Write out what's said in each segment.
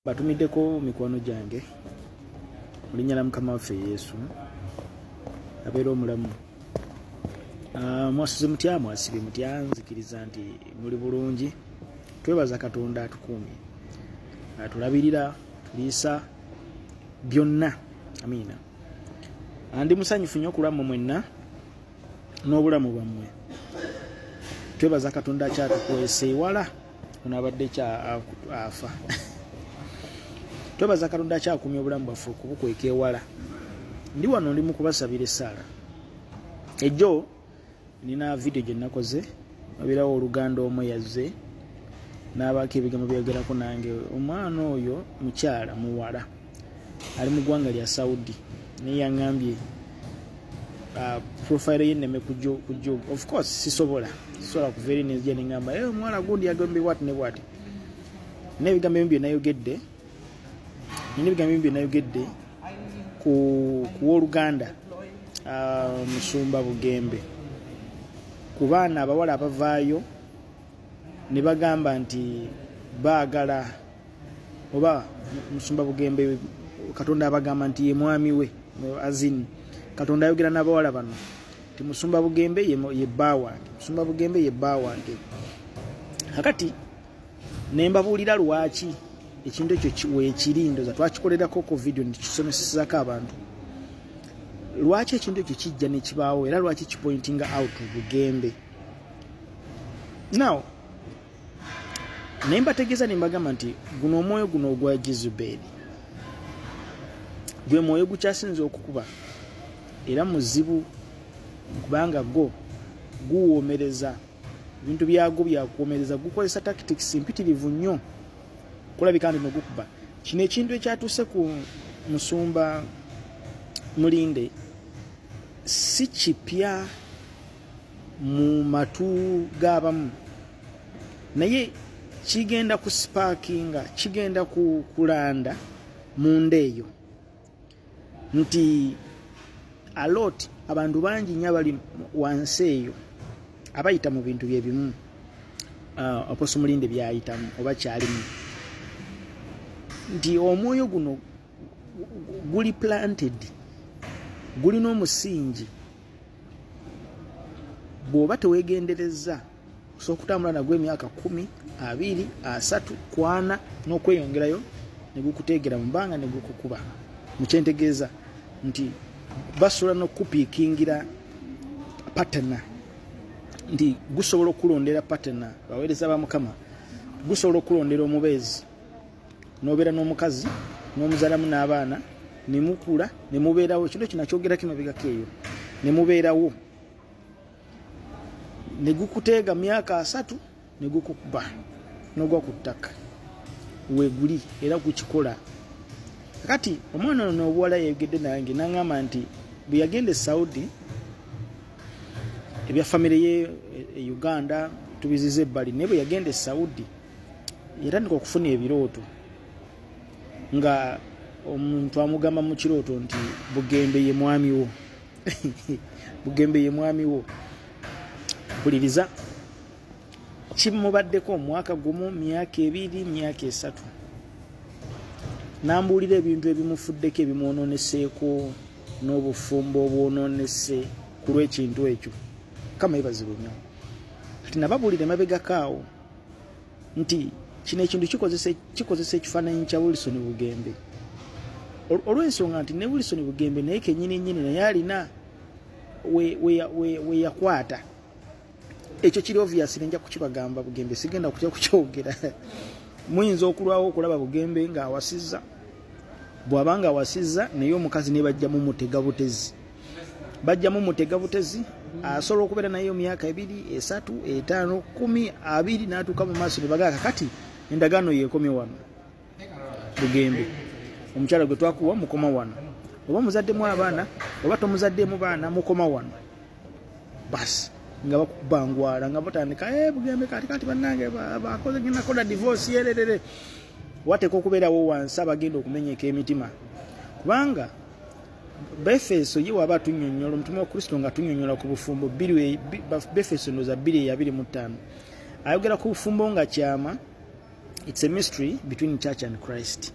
Batumiddeko mikwano gyange mulinnya la Mukama waffe Yesu abeera omulamu. Mwasuze mutya? Mwasibye mutya? Nzikiriza nti muli bulungi. Twebaza Katonda atukuumye, atulabirira, tuliisa byonna. Amiina. Ndi musanyufu nnyo okulwammwe mwenna n'obulamu bwammwe. Twebaza Katonda akyatukwese ewala ono abadde afa. Twebaza Katonda akyakumya obulamu bwaffe okubukweka ewala. Ndi wano ndi mu kubasabira essaala. Ejjo nina video gye nakoze wabirawo oluganda omwe yazze n'abaako ebigambo byeyogerako nange. Omwana oyo mukyala muwala ali mu ggwanga lya Saudi naye yaŋŋambye profile ye nneme kujjo. Of course sisobola kuva eri nezija neŋŋamba omwana gundi yagambye bwati ne bwati. N'ebigambo ebimu bye nayogedde ku Oluganda Musumba Bugembe, ku baana abawala abavaayo ne bagamba nti baagala oba Musumba Bugembe Katonda abagamba nti ye mwami we, azini Katonda ayogera n'abawala bano nti Musumba Bugembe ye bba wange, Musumba Bugembe ye bba wange. Kakati ne mbabuulira lwaki ekintu ekyo weekiri, ndoza twakikolerako ku video nekisomesezako abantu lwaki ekintu ekyo kijja ne kibaawo era lwaki kipointinga out Bugembe. Now naye mbategeeza ne mbagamba nti guno omwoyo guno ogwa Jezebeli gwe mwoyo gukyasinze okukuba era muzibu kubanga guwoomereza ebintu byagwo byakuwoomereza, gukozesa tactics mpitirivu nnyo kulabika nti nogukuba. Kino ekintu ekyatuuse ku Musumba Mulinde si kipya mu matu g'abamu, naye kigenda ku sparkinga, kigenda kulanda munda eyo nti alot abantu bangi nnyo abali wansi eyo abayita mu bintu bye bimu Apostle Mulinde byayitamu oba kyalimu, nti omwoyo guno guli planted, gulina omusingi. Bw'oba teweegendereza osobola okutambula nagwo emyaka 10, 20, 30, 40 n'okweyongerayo ne gukuteegera mu bbanga ne gukukuba. Mukyentegeeza nti basobola n'okupiikingira patana, nti gusobola okulondera patana. Baweereza ba Mukama gusobola okulondera omubeezi n'obeera n'omukazi n'omuzaalamu n'abaana ne mukula ne mubeerawo. Ekintu ekyo nakyogerako emabegako eyo, ne mubeerawo ne gukuteega myaka 3 ne gukukuba n'ogwa ku ttaka weeguli era gukikola. Kati omwana ono obuwala yegedde nange n'aŋŋamba nti bwe yagenda e Saudi ebya famire ye e Uganda tubizize ebbali, naye bwe yagenda e Saudi yatandika okufuna ebirooto nga omuntu amugamba mu kirooto nti Bugembe ye mwami wo. Bugembe ye mwami wo. Mpuliriza kimubaddeko omwaka gumu, myaka 2, myaka 3. Nambuulira ebintu ebimufuddeko ebimwononeseeko n'obufumbo obwononese ku lw'ekintu ekyo. Kama ebazibwe nnyo. Kati nababuulira emabegako awo nti kino ekintu kikozesa ekifaananyi kya Wilson Bugembe olw'ensonga nti ne Wilson Bugembe naye kennyini naye alina we yakwata. Ekyo kiri obvious nja kukibagamba Bugembe, sigenda kutya kukyogera. Muyinza okulwawo okulaba Bugembe ng'awasizza, bw'abanga awasizza naye omukazi ne bajjamu mutega butezi asobola okubeera naye emyaka 2, 3, 5, 10, 20 n'atuuka mu maaso ne bagala kakati endagaano yeekomye wano. Bugembe omukyala gwe twakuwa mukoma wano, oba muzaddemu abaana oba tomuzaddemu baana mukoma wano basi, nga bakubangwala nga batandika Bugembe kati bannange bakoze nakola divorce yererere. Wateeka okubeerawo wansi abagenda okumenyeka emitima, kubanga Befeso ye waba tunnyonnyola omutima wa Kristo nga tunnyonnyola ku bufumbo Befeso ndoza 2:25 ayogera ku bufumbo nga kyama it's a mystery between church and Christ.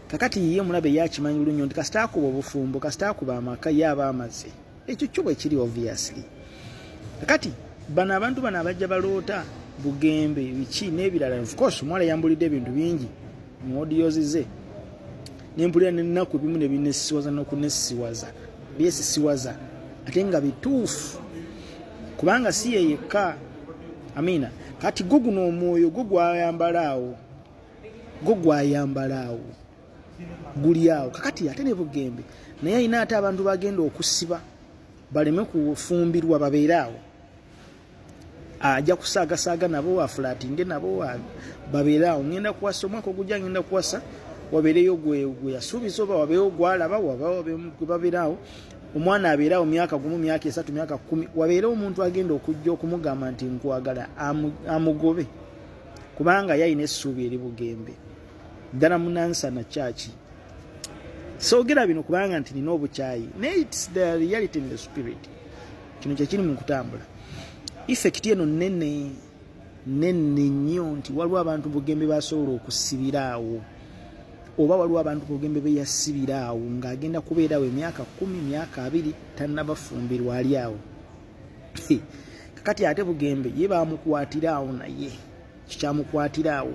Kakati ye mulabe yakimanyi bulungi nti kasita akuba obufumbo kasita akuba amaka yaba amaze ekyo kyo bwe kiri obviously. Kakati bana abantu bana abajja baloota bugembe biki n'ebirala. Of course mwala yambulidde ebintu bingi mu audios ze nempulira n'ennaku bimu ne binesiwaza n'okunesiwaza byesisiwaza ate nga bituufu kubanga si ye yekka. Amina. Kati gugu n'omwoyo gugwayambalaawo guli awo kakati ate ne bugembe naye ayina ate abantu bagenda okusiba baleme kufumbirwa babeeraawo ajja kusaagasaaga nabo afulatinge nabo babeeraawo. Ngenda kuwasa omwaka ogujja ngenda kuwasa wabeereyo gwe yasuubiza oba wabeeyo gwalaba waba babeeraawo omwana abeeraawo myaka gumu myaka 3 myaka 10 wabeerewo omuntu agenda okujja okumugamba nti nkwagala amugobe kubanga yayina essuubi eri bugembe ddala munansana church. Soogera bino kubanga nti nina obukyayi naye it's the reality in the spirit. Kino kyekiri mu kutambula. Effect eno nene nnyo nti waliwo abantu bugembe basobola okusibiraawo oba waliwo abantu bugembe beyasibiraawo ng'agenda kubeerawo emyaka 10 myaka 2 tannabafumbirwa ali awo. Kakati ate bugembe ye bamukwatiraawo naye kikyamukwatiraawo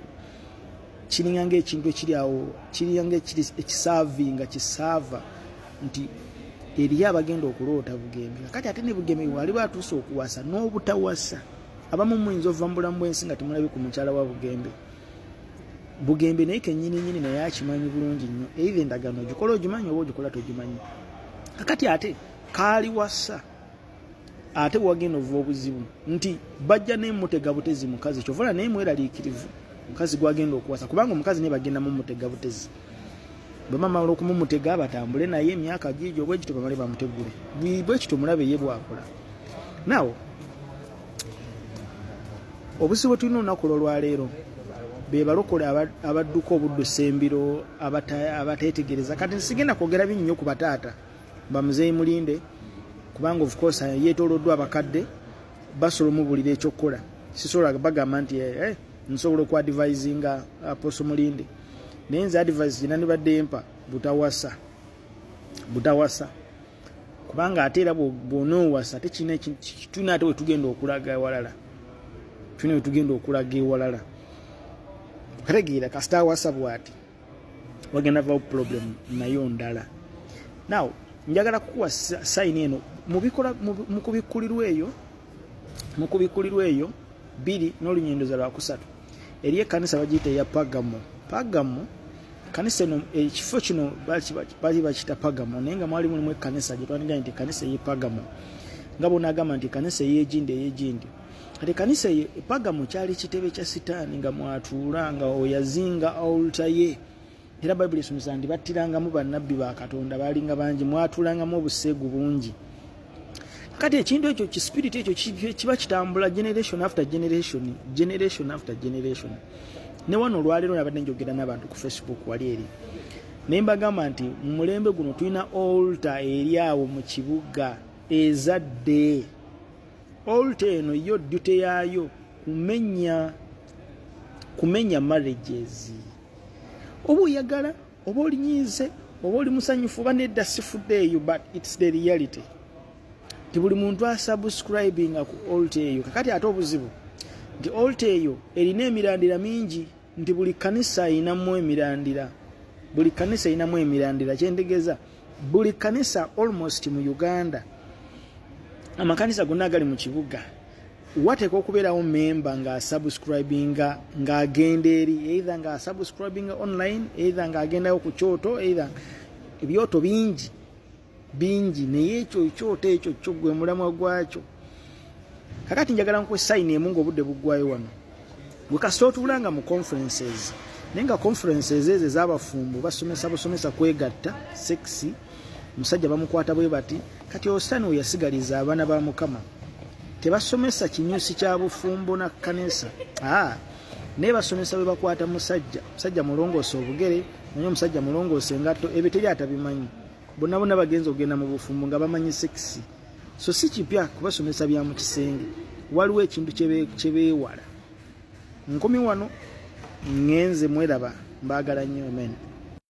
kiringa ng'ekintu ekiri awo kiringa ng'ekiri ekisaavinga kisaava nti eriyo abagenda okuloota bugembe. Kakati ate ne bugembe wali batuuse okuwasa n'obutawasa abamu muyinza ova mu bulamu bw'ensi nga temulabe ku mukyala wa bugembe. Bugembe naye kennyini naye akimanyi bulungi nnyo either endagaano ogikola ogimanyi oba ogikola togimanyi. Kakati ate kaali wasa ate wagenda ova obuzibu nti bajja n'emutega butezi mukazi kyovola naye mweraliikirivu mukazi gwagenda okuwasa kubanga omukazi naye bagenda mu mutega butezi bamama olw'okumumutega batambule naye emyaka gijo bwe kityo bamale bamutegule bwe kityo mulabe ye bwakola. Nawo obusibo tulina olunaku olwaleero be balokole abadduka obuddu sembiro abateetegereza. Kati nsigenda kwogera binnyo ku bataata bamuzeeyi Mulinde kubanga of course yeetooloddwa abakadde basobola omubulira ekyokukola. Sisobola bagamba nti nsobola okwadvisinga Apostle Mulinde naye nze advice gina nibadde mpa butawasa kubanga ate era bw'onoowasa tekina kituna ate wetugenda okulaga ewalala kategeera kasita awasa bw'ati wagenda vawo problem nayo ndala. Now njagala kukuwa sayini eno mu kubikkulirwa eyo 2 n'olunyendoza lwa 3 eriyo ekkanisa bagiyita eya Pagamo. Kanisa eno ekifo kino bali bakita Pagamo naye nga mwalimu limu ekkanisa gye twandika nti kanisa ye Pagamo nga bonagamba nti kanisa ey'egindi. Kati kanisa ye Pagamo kyali kitebe kya sitaani nga mwatuula nga oyazinga altar ye era Bible esomesa nti battirangamu bannabbi ba Katonda balinga bangi mwatuulangamu obuseegu bungi. Kati ekintu ekyo kispirit ekyo kiba kitambula generation after generation. Ne wano olwaleero nabadde njogera n'abantu ku Facebook wali eri naye mbagamba nti mu mulembe guno tulina altar eri awo mu kibuga ezadde. Altar eno yo duty yaayo kumenya marriages. Oba oyagala oba olinyiize oba oli musanyufu oba nedda sifudde eyo but it's the reality. Ti buli muntu asubscribinga ku altar eyo. Kakati ate obuzibu nti altar eyo erina emirandira mingi nti buli kanisa inamu emirandira kyentegeeza buli kanisa almost mu Uganda amakanisa gonna agali mu kibuga wateeka okubeerawo memba ng'asubscribinga ng'agenda eri either ng'asubscribinga online either ng'agendayo ku kyoto either ebyoto bingi naye ekyoto ekyo kyo gwe mulamwa gwakyo. Kakati njagala nkwe sayini emu ng'obudde buggwayo wano gwe kasita otuulanga mu conferences naye nga conferences ezo ez'abafumbo basomesa kwegatta sexy musajja bamukwata bwe bati kati osani oyo yasigaliza abaana ba Mukama tebasomesa kinyusi kya bufumbo na kanisa naye basomesa bwe bakwata musajja mulongoose obugere naye omusajja mulongoose engatto ebyo teri atabimanyi bonna bagenza okugenda mu bufumbo nga bamanyi sexy. So si kipya kubasomesa bya mu kisenge waliwo ekintu kyebeewala. Nkomi wano ngenze mweraba mbaagala nnyo amen